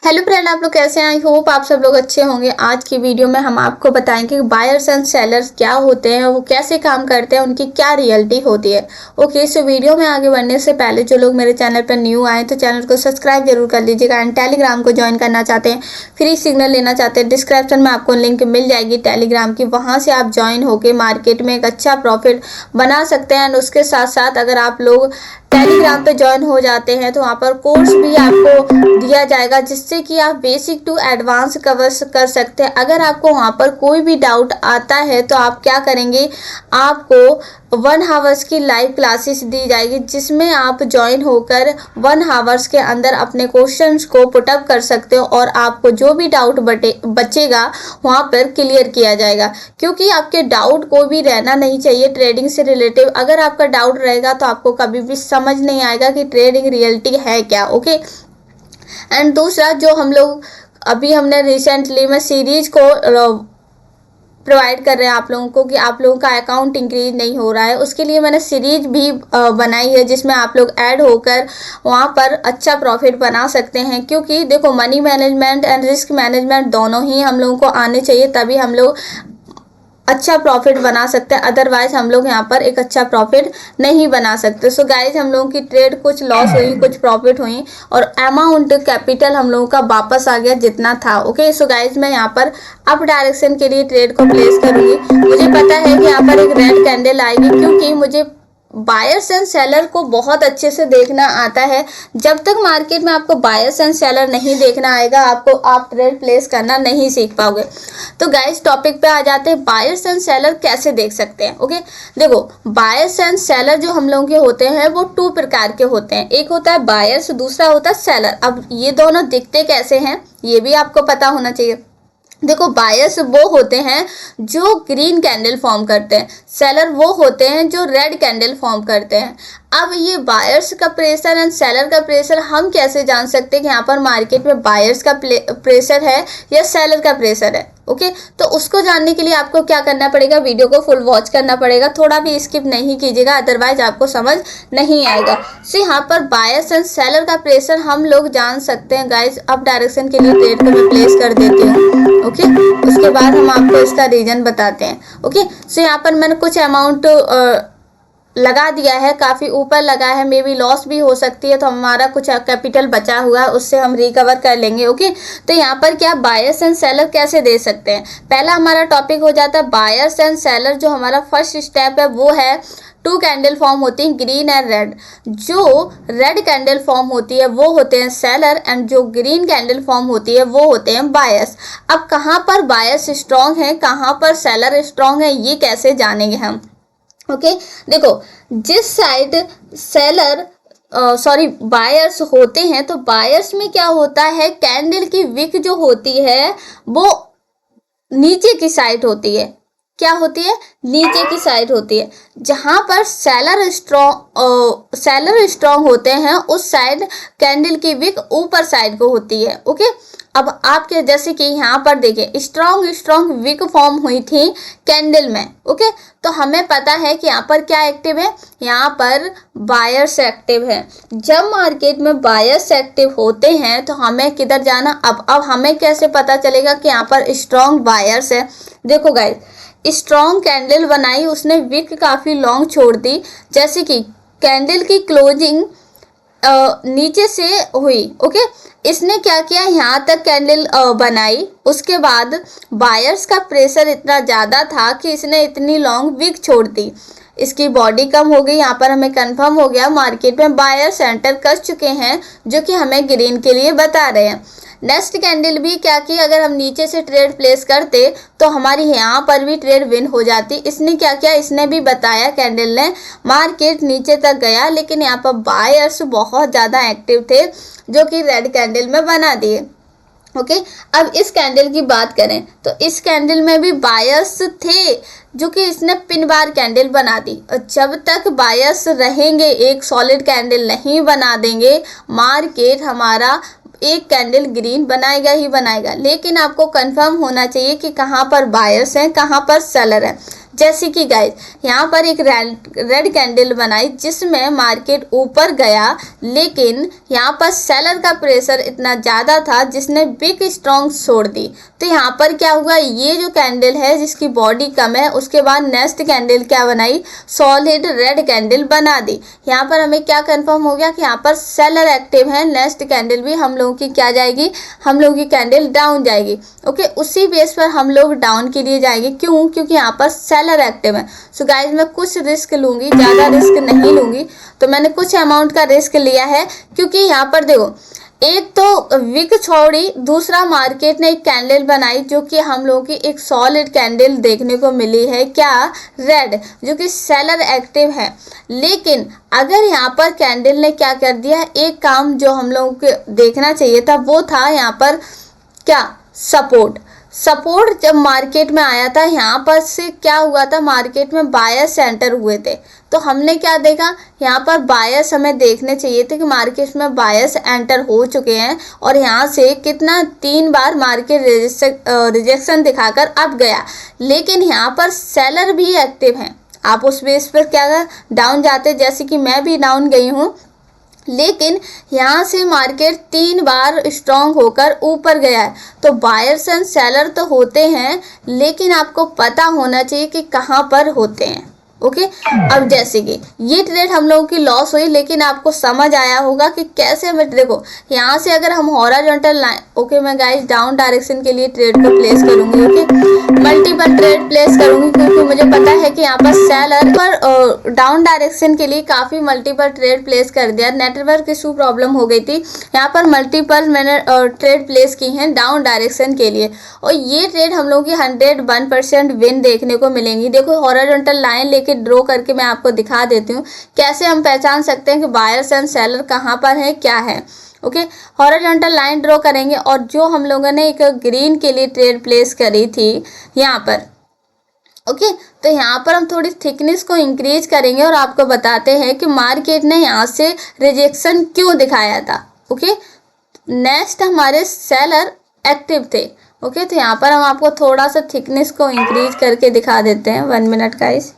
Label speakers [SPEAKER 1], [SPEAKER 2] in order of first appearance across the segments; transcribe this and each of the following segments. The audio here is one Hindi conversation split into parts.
[SPEAKER 1] हेलो फ्रेंड, आप लोग कैसे हैं? आई होप आप सब लोग अच्छे होंगे। आज की वीडियो में हम आपको बताएंगे कि बायर्स एंड सेलर्स क्या होते हैं, वो कैसे काम करते हैं, उनकी क्या रियलिटी होती है। ओके, सो वीडियो में आगे बढ़ने से पहले जो लोग मेरे चैनल पर न्यू आए तो चैनल को सब्सक्राइब जरूर कर लीजिएगा। एंड टेलीग्राम को ज्वाइन करना चाहते हैं, फ्री सिग्नल लेना चाहते हैं, डिस्क्रिप्शन में आपको लिंक मिल जाएगी टेलीग्राम की, वहाँ से आप ज्वाइन होकर मार्केट में एक अच्छा प्रॉफिट बना सकते हैं। एंड उसके साथ साथ अगर आप लोग टेलीग्राम पे ज्वाइन हो जाते हैं तो वहाँ पर कोर्स भी आपको दिया जाएगा, जिससे कि आप बेसिक टू एडवांस कवर कर सकते हैं। अगर आपको वहाँ पर कोई भी डाउट आता है तो आप क्या करेंगे, आपको 1 आवर्स की लाइव क्लासेस दी जाएगी, जिसमें आप ज्वाइन होकर 1 आवर्स के अंदर अपने क्वेश्चंस को पुटअप कर सकते हो और आपको जो भी डाउट बचेगा वहाँ पर क्लियर किया जाएगा। क्योंकि आपके डाउट कोई भी रहना नहीं चाहिए ट्रेडिंग से रिलेटिव। अगर आपका डाउट रहेगा तो आपको कभी भी समझ नहीं आएगा कि ट्रेडिंग रियलिटी है क्या। ओके, एंड दूसरा जो हम लोग अभी हमने रिसेंटली में सीरीज को प्रोवाइड कर रहे हैं आप लोगों को कि आप लोगों का अकाउंट इंक्रीज नहीं हो रहा है, उसके लिए मैंने सीरीज भी बनाई है, जिसमें आप लोग ऐड होकर वहाँ पर अच्छा प्रॉफिट बना सकते हैं। क्योंकि देखो, money management and risk management दोनों ही हम लोगों को आने चाहिए, तभी हम लोग अच्छा प्रॉफिट बना सकते हैं। अदरवाइज हम लोग यहाँ पर एक अच्छा प्रॉफिट नहीं बना सकते। सो गाइज, हम लोगों की ट्रेड कुछ लॉस हुई, कुछ प्रॉफिट हुई और अमाउंट कैपिटल हम लोगों का वापस आ गया जितना था। ओके, सो गाइज, मैं यहाँ पर अप डायरेक्शन के लिए ट्रेड को प्लेस करूंगी। मुझे पता है कि यहाँ पर एक रेड कैंडल आएगी, क्योंकि मुझे बायर्स एंड सेलर को बहुत अच्छे से देखना आता है। जब तक मार्केट में आपको बायर्स एंड सेलर नहीं देखना आएगा, आप ट्रेड प्लेस करना नहीं सीख पाओगे। तो गाइस, टॉपिक पे आ जाते हैं, बायर्स एंड सेलर कैसे देख सकते हैं। ओके, देखो, बायर्स एंड सेलर जो हम लोगों के होते हैं वो 2 प्रकार के होते हैं। एक होता है बायर्स, दूसरा होता है सेलर। अब ये दोनों दिखते कैसे हैं ये भी आपको पता होना चाहिए। देखो, बायर्स वो होते हैं जो ग्रीन कैंडल फॉर्म करते हैं, सेलर वो होते हैं जो रेड कैंडल फॉर्म करते हैं। अब ये बायर्स का प्रेशर एंड सेलर का प्रेशर हम कैसे जान सकते हैं कि यहाँ पर मार्केट में बायर्स का प्रेशर है या सेलर का प्रेशर है। ओके, तो उसको जानने के लिए आपको क्या करना पड़ेगा, वीडियो को फुल वॉच करना पड़ेगा, थोड़ा भी स्किप नहीं कीजिएगा, अदरवाइज आपको समझ नहीं आएगा। सो यहाँ पर बायर्स एंड सेलर का प्रेशर हम लोग जान सकते हैं। गाइज, अप डायरेक्शन के लिए ट्रेड को मैं प्लेस कर देती हूँ। ओके, उसके बाद हम आपको इसका रीजन बताते हैं। ओके, सो यहाँ पर मैंने कुछ अमाउंट लगा दिया है, काफ़ी ऊपर लगा है, मे बी लॉस भी हो सकती है, तो हमारा कुछ कैपिटल बचा हुआ है, उससे हम रिकवर कर लेंगे। ओके, तो यहाँ पर क्या बायर्स एंड सेलर कैसे दे सकते हैं। पहला हमारा टॉपिक हो जाता है बायर्स एंड सेलर। जो हमारा फर्स्ट स्टेप है वो है 2 कैंडल फॉर्म होती हैं, ग्रीन एंड रेड। जो रेड कैंडल फॉर्म होती है वो होते हैं सेलर, एंड जो ग्रीन कैंडल फॉर्म होती है वो होते हैं बायर्स। अब कहाँ पर बायर्स स्ट्रॉन्ग है, कहाँ पर सेलर स्ट्रॉन्ग है, ये कैसे जानेंगे हम। ओके, देखो, जिस साइड सेलर बायर्स होते हैं, तो बायर्स में क्या होता है, कैंडल की विक जो होती है वो नीचे की साइड होती है। क्या होती है, नीचे की साइड होती है। जहां पर सेलर स्ट्रॉन्ग होते हैं, उस साइड कैंडल की विक ऊपर साइड को होती है। ओके, अब आपके जैसे कि यहाँ पर देखिए, स्ट्रॉन्ग विक फॉर्म हुई थी कैंडल में। ओके, तो हमें पता है कि यहाँ पर क्या एक्टिव है, यहाँ पर बायर्स एक्टिव है। जब मार्केट में बायर्स एक्टिव होते हैं तो हमें किधर जाना। अब हमें कैसे पता चलेगा कि यहाँ पर स्ट्रॉन्ग बायर्स है। देखो गाइस, स्ट्रॉन्ग कैंडल बनाई, उसने विक काफ़ी लॉन्ग छोड़ दी। जैसे कि कैंडल की क्लोजिंग नीचे से हुई। ओके, इसने क्या किया, यहाँ तक कैंडल बनाई, उसके बाद बायर्स का प्रेशर इतना ज़्यादा था कि इसने इतनी लॉन्ग विक छोड़ दी, इसकी बॉडी कम हो गई। यहाँ पर हमें कंफर्म हो गया मार्केट में बायर्स एंटर कर चुके हैं, जो कि हमें ग्रीन के लिए बता रहे हैं। नेक्स्ट कैंडल भी क्या की, अगर हम नीचे से ट्रेड प्लेस करते तो हमारी यहाँ पर भी ट्रेड विन हो जाती। इसने क्या किया, इसने भी बताया, कैंडल ने, मार्केट नीचे तक गया, लेकिन यहाँ पर बायर्स बहुत ज़्यादा एक्टिव थे, जो कि रेड कैंडल में बना दिए। ओके, अब इस कैंडल की बात करें तो इस कैंडल में भी बायर्स थे, जो कि इसने पिन बार कैंडल बना दी। और जब तक बायर्स रहेंगे, एक सॉलिड कैंडल नहीं बना देंगे, मार्केट हमारा एक कैंडल ग्रीन बनाएगा ही बनाएगा। लेकिन आपको कंफर्म होना चाहिए कि कहाँ पर बायर्स हैं, कहाँ पर सेलर हैं। जैसे कि गाइस यहाँ पर एक रेड कैंडल बनाई जिसमें मार्केट ऊपर गया, लेकिन यहाँ पर सेलर का प्रेशर इतना ज़्यादा था जिसने बिग स्ट्रॉन्ग छोड़ दी। तो यहाँ पर क्या हुआ, ये जो कैंडल है जिसकी बॉडी कम है, उसके बाद नेक्स्ट कैंडल क्या बनाई, सॉलिड रेड कैंडल बना दी। यहाँ पर हमें क्या कंफर्म हो गया कि यहाँ पर सेलर एक्टिव है। नेक्स्ट कैंडल भी हम लोगों की क्या जाएगी, हम लोगों की कैंडल डाउन जाएगी। ओके, उसी बेस पर हम लोग डाउन के लिए जाएंगे। क्यों? क्योंकि यहाँ पर सेलर एक्टिव है। सो गाइज मैं कुछ रिस्क लूंगी, ज़्यादा रिस्क नहीं लूंगी। तो मैंने कुछ अमाउंट का रिस्क लिया है, क्योंकि यहाँ पर देखो, एक तो विक छोड़ी, दूसरा मार्केट ने एक कैंडल बनाई जो कि हम लोगों की एक सॉलिड कैंडल देखने को मिली है, क्या, रेड, जो कि सेलर एक्टिव है। लेकिन अगर यहाँ पर कैंडल ने क्या कर दिया, एक काम जो हम लोगों को देखना चाहिए था वो था यहाँ पर क्या, सपोर्ट जब मार्केट में आया था, यहाँ पर से क्या हुआ था, मार्केट में बायर्स एंटर हुए थे। तो हमने क्या देखा, यहाँ पर बायर्स हमें देखने चाहिए थे कि मार्केट में बायर्स एंटर हो चुके हैं, और यहाँ से कितना 3 बार मार्केट रिजेक्शन दिखाकर अब गया। लेकिन यहाँ पर सेलर भी एक्टिव हैं। आप उस बेस पर क्या डाउन जाते, जैसे कि मैं भी डाउन गई हूँ, लेकिन यहाँ से मार्केट 3 बार स्ट्रॉन्ग होकर ऊपर गया है। तो बायर्स एंड सेलर तो होते हैं, लेकिन आपको पता होना चाहिए कि कहाँ पर होते हैं। ओके, अब जैसे कि ये ट्रेड हम लोगों की लॉस हुई, लेकिन आपको समझ आया होगा कि कैसे हमें, देखो यहाँ से अगर हम हॉरिजॉन्टल लाइन, ओके मैं गाइस डाउन डायरेक्शन के लिए ट्रेड को प्लेस करूंगी। ओके, मल्टीपल ट्रेड प्लेस करूंगी, क्योंकि मुझे पता है कि यहाँ पर सेलर पर डाउन डायरेक्शन के लिए काफ़ी मल्टीपल ट्रेड प्लेस कर दिया। नेटवर्क इशू प्रॉब्लम हो गई थी, यहाँ पर मल्टीपल मैंने ट्रेड प्लेस की हैं डाउन डायरेक्शन के लिए, और ये ट्रेड हम लोगों की 101% विन देखने को मिलेंगी। देखो हॉरिजॉन्टल लाइन लेके ड्रॉ करके मैं आपको दिखा देती हूँ कैसे हम पहचान सकते हैं कि बायर्स एंड सेलर कहाँ पर है, क्या है। ओके, हॉरिजॉन्टल लाइन ड्रॉ करेंगे, और जो हम लोगों ने एक ग्रीन के लिए ट्रेड प्लेस करी थी यहाँ पर, ओके, तो यहाँ पर हम थोड़ी थिकनेस को इंक्रीज करेंगे और आपको बताते हैं कि मार्केट ने यहाँ से रिजेक्शन क्यों दिखाया था। ओके, नेक्स्ट हमारे सेलर एक्टिव थे। ओके, तो यहाँ पर हम आपको थोड़ा सा थिकनेस को इंक्रीज करके दिखा देते हैं। 1 मिनट गाइस।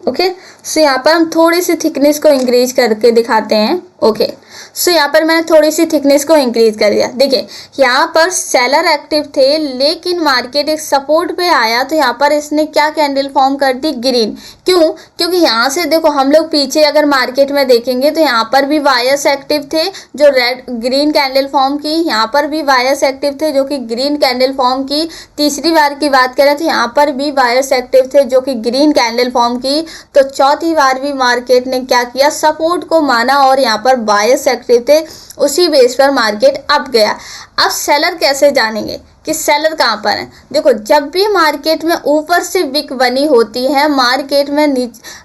[SPEAKER 1] ओके, सो यहाँ पर हम थोड़ी सी थिकनेस को इंक्रीज करके दिखाते हैं। ओके, सो यहाँ पर मैंने थोड़ी सी थिकनेस को इंक्रीज कर दिया। देखिए यहाँ पर सेलर एक्टिव थे, लेकिन मार्केट एक सपोर्ट पे आया, तो यहाँ पर इसने क्या कैंडल फॉर्म कर दी, ग्रीन। क्यों? क्योंकि यहाँ से देखो हम लोग पीछे अगर मार्केट में देखेंगे तो यहाँ पर भी वायर्स एक्टिव थे जो रेड ग्रीन कैंडल फॉर्म की, यहाँ पर भी वायर्स एक्टिव थे जो कि ग्रीन कैंडल फॉर्म की। तीसरी बार की बात करें तो यहाँ पर भी वायर्स एक्टिव थे जो कि ग्रीन कैंडल फॉर्म की। तो चौथी बार भी मार्केट ने क्या किया, सपोर्ट को माना और यहाँ पर बायर्स एक्टिव थे, उसी बेस पर मार्केट अप गया। अब सेलर कैसे जानेंगे कि सेलर कहाँ पर है? देखो जब भी मार्केट में ऊपर से विक बनी होती है, मार्केट में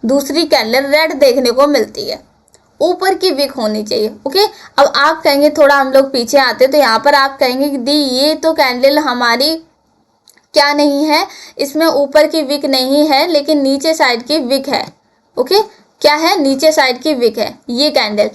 [SPEAKER 1] दूसरी कैंडल रेड देखने को मिलती है, ऊपर की विक होनी चाहिए। ओके, अब आप कहेंगे, थोड़ा हम लोग पीछे आते तो यहाँ पर आप कहेंगे कि दी ये तो कैंडल हमारी क्या नहीं है, इसमें ऊपर की विक नहीं है, लेकिन नीचे साइड की विक है। ओके, क्या है, नीचे साइड की विक है ये कैंडल।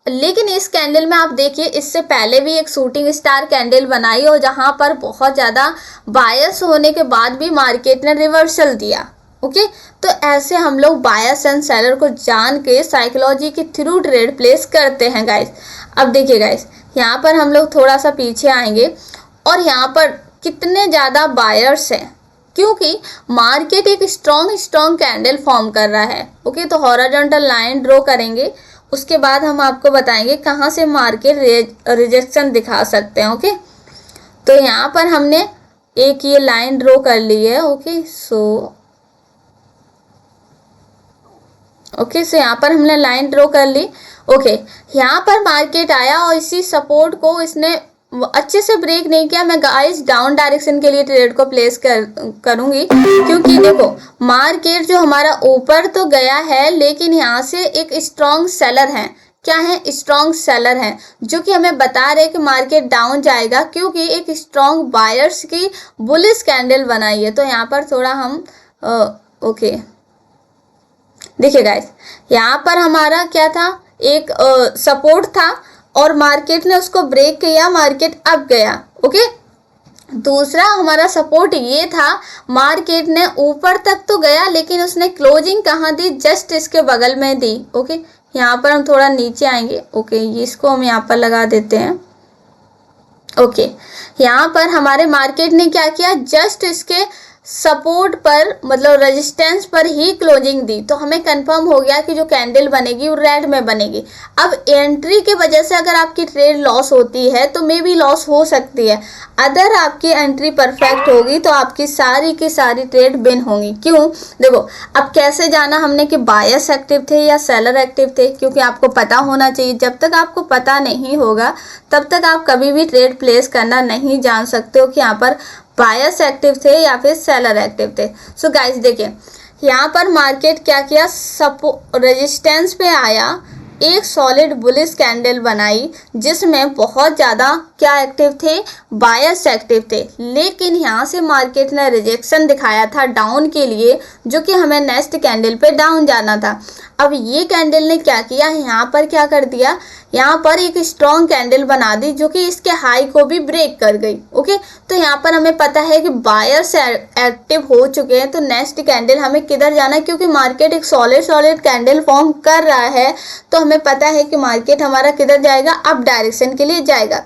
[SPEAKER 1] लेकिन इस कैंडल में आप देखिए, इससे पहले भी एक शूटिंग स्टार कैंडल बनाई और जहां पर बहुत ज़्यादा बायस होने के बाद भी मार्केट ने रिवर्सल दिया। ओके, तो ऐसे हम लोग बायस एंड सेलर को जान के साइकोलॉजी के थ्रू ट्रेड प्लेस करते हैं गाइस। अब देखिए गाइस, यहाँ पर हम लोग थोड़ा सा पीछे आएंगे और यहाँ पर कितने ज़्यादा बायर्स हैं, क्योंकि मार्केट एक स्ट्रॉन्ग कैंडल फॉर्म कर रहा है। ओके, तो हॉरिजॉन्टल लाइन ड्रॉ करेंगे, उसके बाद हम आपको बताएंगे कहाँ से मार्केट रिजेक्शन दिखा सकते हैं। ओके, तो यहाँ पर हमने एक ये लाइन ड्रॉ कर ली है। ओके, सो यहाँ पर हमने लाइन ड्रॉ कर ली। ओके, यहाँ पर मार्केट आया और इसी सपोर्ट को इसने अच्छे से ब्रेक नहीं किया। मैं गाइस डाउन डायरेक्शन के लिए ट्रेड को प्लेस करूंगी, क्योंकि देखो मार्केट जो हमारा ऊपर तो गया है, लेकिन यहाँ से एक स्ट्रॉन्ग सेलर है। क्या है, स्ट्रॉन्ग सेलर है, जो कि हमें बता रहे कि मार्केट डाउन जाएगा, क्योंकि एक स्ट्रॉन्ग बायर्स की बुलिश कैंडल बनाई है। तो यहाँ पर थोड़ा हम ओके देखिए गाइस, यहाँ पर हमारा क्या था, एक सपोर्ट था और मार्केट ने उसको ब्रेक किया, मार्केट अप गया। ओके, दूसरा हमारा सपोर्ट ये था, मार्केट ने ऊपर तक तो गया लेकिन उसने क्लोजिंग कहाँ दी, जस्ट इसके बगल में दी। ओके, यहाँ पर हम थोड़ा नीचे आएंगे। ओके, इसको हम यहाँ पर लगा देते हैं। ओके, यहाँ पर हमारे मार्केट ने क्या किया, जस्ट इसके सपोर्ट पर मतलब रेजिस्टेंस पर ही क्लोजिंग दी, तो हमें कंफर्म हो गया कि जो कैंडल बनेगी वो रेड में बनेगी। अब एंट्री की वजह से अगर आपकी ट्रेड लॉस होती है तो मे भी लॉस हो सकती है, अगर आपकी एंट्री परफेक्ट होगी तो आपकी सारी की सारी ट्रेड विन होंगी। क्यों, देखो अब कैसे जाना हमने कि बायर्स एक्टिव थे या सेलर एक्टिव थे, क्योंकि आपको पता होना चाहिए। जब तक आपको पता नहीं होगा तब तक आप कभी भी ट्रेड प्लेस करना नहीं जान सकते हो कि यहाँ पर बायर्स एक्टिव थे या फिर सेलर एक्टिव थे। सो गाइस देखिए, यहाँ पर मार्केट क्या किया, रेजिस्टेंस पे आया, एक सॉलिड बुलिश कैंडल बनाई जिसमें बहुत ज़्यादा क्या एक्टिव थे, बायर्स एक्टिव थे। लेकिन यहाँ से मार्केट ने रिजेक्शन दिखाया था डाउन के लिए, जो कि हमें नेक्स्ट कैंडल पे डाउन जाना था। अब ये कैंडल ने क्या किया, यहाँ पर क्या कर दिया, यहाँ पर एक स्ट्रॉन्ग कैंडल बना दी जो कि इसके हाई को भी ब्रेक कर गई। ओके, तो यहाँ पर हमें पता है कि बायर्स एक्टिव हो चुके हैं, तो नेक्स्ट कैंडल हमें किधर जाना है, क्योंकि मार्केट एक सॉलिड कैंडल फॉर्म कर रहा है, तो हमें पता है कि मार्केट हमारा किधर जाएगा, अप डायरेक्शन के लिए जाएगा।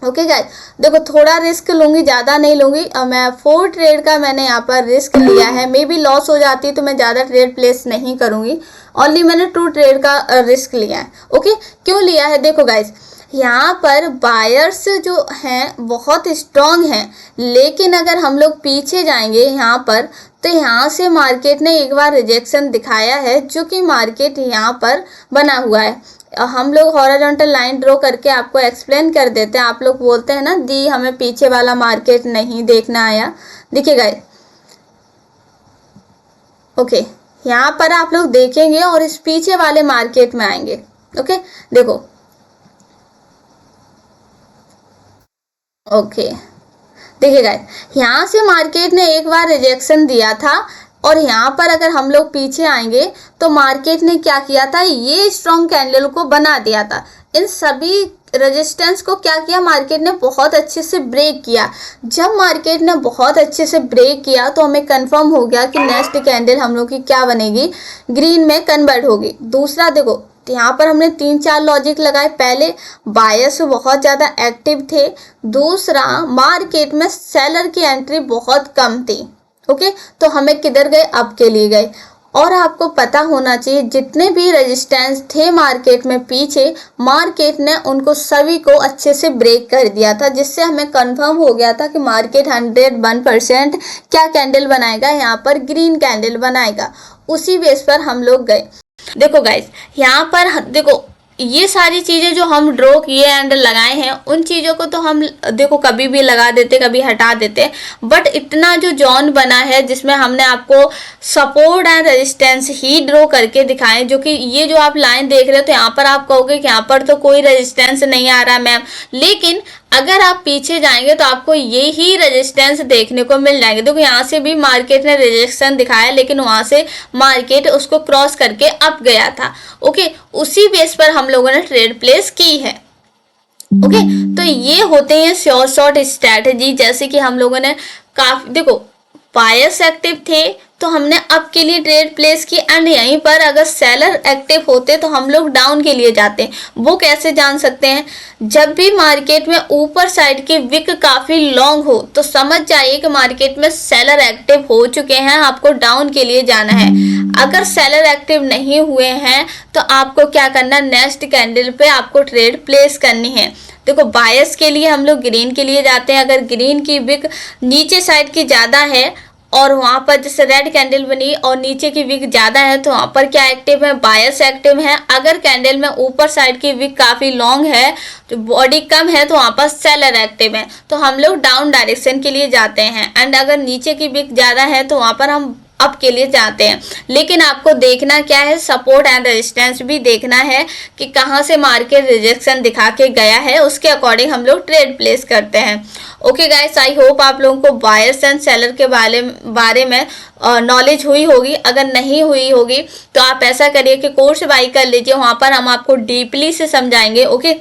[SPEAKER 1] ओके गाइस, देखो थोड़ा रिस्क लूंगी, ज़्यादा नहीं लूंगी। मैं 4 ट्रेड का मैंने यहाँ पर रिस्क लिया है, मे बी लॉस हो जाती तो मैं ज़्यादा ट्रेड प्लेस नहीं करूँगी, ओनली मैंने 2 ट्रेड का रिस्क लिया है। ओके, क्यों लिया है, देखो गाइस यहाँ पर बायर्स जो हैं बहुत स्ट्रॉन्ग हैं, लेकिन अगर हम लोग पीछे जाएंगे यहाँ पर तो यहाँ से मार्केट ने एक बार रिजेक्शन दिखाया है, जो कि मार्केट यहाँ पर बना हुआ है। हम लोग हॉरिजॉन्टल लाइन ड्रॉ करके आपको एक्सप्लेन कर देते हैं। आप लोग बोलते हैं ना दी हमें पीछे वाला मार्केट नहीं देखना आया, देखिए गाइस। ओके, यहाँ पर आप लोग देखेंगे और इस पीछे वाले मार्केट में आएंगे। ओके, देखो ओके देखिए गाइस, यहाँ से मार्केट ने एक बार रिजेक्शन दिया था और यहाँ पर अगर हम लोग पीछे आएंगे तो मार्केट ने क्या किया था, ये स्ट्रॉन्ग कैंडल को बना दिया था। इन सभी रेजिस्टेंस को क्या किया, मार्केट ने बहुत अच्छे से ब्रेक किया। जब मार्केट ने बहुत अच्छे से ब्रेक किया तो हमें कंफर्म हो गया कि नेक्स्ट कैंडल हम लोग की क्या बनेगी, ग्रीन में कन्वर्ट होगी। दूसरा देखो, यहाँ पर हमने 3-4 लॉजिक लगाए। पहले बायर्स बहुत ज़्यादा एक्टिव थे, दूसरा मार्केट में सेलर की एंट्री बहुत कम थी। ओके, तो हमें किधर गए, अप के लिए गए। और आपको पता होना चाहिए जितने भी रेजिस्टेंस थे मार्केट में पीछे, मार्केट ने उनको सभी को अच्छे से ब्रेक कर दिया था, जिससे हमें कंफर्म हो गया था कि मार्केट 101% क्या कैंडल बनाएगा, यहाँ पर ग्रीन कैंडल बनाएगा। उसी बेस पर हम लोग गए। देखो गाइस, यहाँ पर देखो ये सारी चीज़ें जो हम ड्रॉ किए एंड लगाए हैं, उन चीज़ों को तो हम देखो कभी भी लगा देते, कभी हटा देते, बट इतना जो जोन बना है जिसमें हमने आपको support and resistance he draw करके दिखाएं, जो कि ये जो आप लाइन देख रहे हो तो यहाँ पर आप कहोगे कि यहाँ पर तो कोई रेजिस्टेंस नहीं आ रहा मैम, लेकिन अगर आप पीछे जाएंगे तो आपको ये ही रेजिस्टेंस देखने को मिल जाएंगे। देखो यहाँ से भी मार्केट ने रिजेक्शन दिखाया, लेकिन वहां से मार्केट उसको क्रॉस करके अप गया था। ओके, उसी बेस पर हम लोगों ने ट्रेड प्लेस की है। ओके, तो ये होते हैं शॉर्ट स्ट्रैटेजी। जैसे कि हम लोगों ने काफी देखो बायर्स एक्टिव थे तो हमने अप के लिए ट्रेड प्लेस की, एंड यहीं पर अगर सेलर एक्टिव होते तो हम लोग डाउन के लिए जाते। वो कैसे जान सकते हैं, जब भी मार्केट में ऊपर साइड की विक काफी लॉन्ग हो तो समझ जाइए कि मार्केट में सेलर एक्टिव हो चुके हैं, आपको डाउन के लिए जाना है। अगर सेलर एक्टिव नहीं हुए हैं तो आपको क्या करना, नेक्स्ट कैंडल पे आपको ट्रेड प्लेस करनी है। देखो बायर्स के लिए हम लोग ग्रीन के लिए जाते हैं। अगर ग्रीन की विक नीचे साइड की ज़्यादा है और वहाँ पर जैसे रेड कैंडल बनी और नीचे की विक ज़्यादा है तो वहाँ पर क्या एक्टिव है, बायर्स एक्टिव है। अगर कैंडल में ऊपर साइड की विक काफ़ी लॉन्ग है तो बॉडी कम है तो वहाँ पर सेलर एक्टिव है, तो हम लोग डाउन डायरेक्शन के लिए जाते हैं। एंड अगर नीचे की विक ज़्यादा है तो वहाँ पर हम अप के लिए जाते हैं। लेकिन आपको देखना क्या है, सपोर्ट एंड रेजिस्टेंस भी देखना है कि कहाँ से मार्केट रिजेक्शन दिखा के गया है, उसके अकॉर्डिंग हम लोग ट्रेड प्लेस करते हैं। ओके गाइस, आई होप आप लोगों को बायर्स एंड सेलर के बारे में नॉलेज हुई होगी। अगर नहीं हुई होगी तो आप ऐसा करिए कि कोर्स बाई कर लीजिए, वहाँ पर हम आपको डीपली से समझाएंगे। ओके,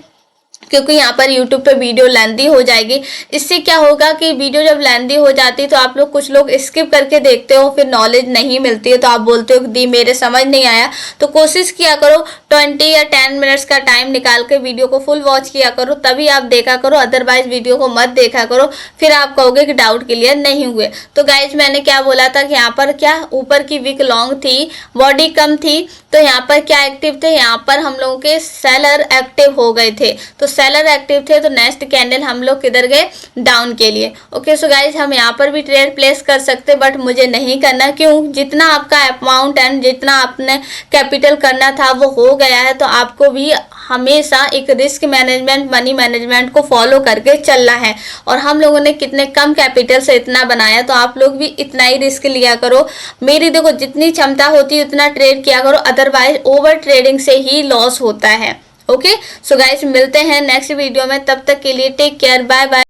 [SPEAKER 1] क्योंकि यहाँ पर YouTube पे वीडियो लेंदी हो जाएगी। इससे क्या होगा कि वीडियो जब लेंदी हो जाती है तो आप लोग कुछ लोग स्किप करके देखते हो, फिर नॉलेज नहीं मिलती है तो आप बोलते हो कि दी मेरे समझ नहीं आया। तो कोशिश किया करो 20 या 10 मिनट्स का टाइम निकाल के वीडियो को फुल वॉच किया करो, तभी आप देखा करो, अदरवाइज वीडियो को मत देखा करो, फिर आप कहोगे कि डाउट क्लियर नहीं हुए। तो गाइज मैंने क्या बोला था कि यहाँ पर क्या ऊपर की विक लॉन्ग थी, बॉडी कम थी, तो यहाँ पर क्या एक्टिव थे, यहाँ पर हम लोगों के सेलर एक्टिव हो गए थे। तो सेलर एक्टिव थे तो नेक्स्ट कैंडल हम लोग किधर गए, डाउन के लिए। ओके सो गाइज हम यहाँ पर भी ट्रेड प्लेस कर सकते, बट मुझे नहीं करना। क्यों? जितना आपका अमाउंट एंड जितना आपने कैपिटल करना था वो हो गया है। तो आपको भी हमेशा एक रिस्क मैनेजमेंट, मनी मैनेजमेंट को फॉलो करके चलना है। और हम लोगों ने कितने कम कैपिटल से इतना बनाया, तो आप लोग भी इतना ही रिस्क लिया करो। मेरी देखो जितनी क्षमता होती है उतना ट्रेड किया करो, अदरवाइज ओवर ट्रेडिंग से ही लॉस होता है। ओके सो गाइस मिलते हैं नेक्स्ट वीडियो में, तब तक के लिए टेक केयर, बाय बाय।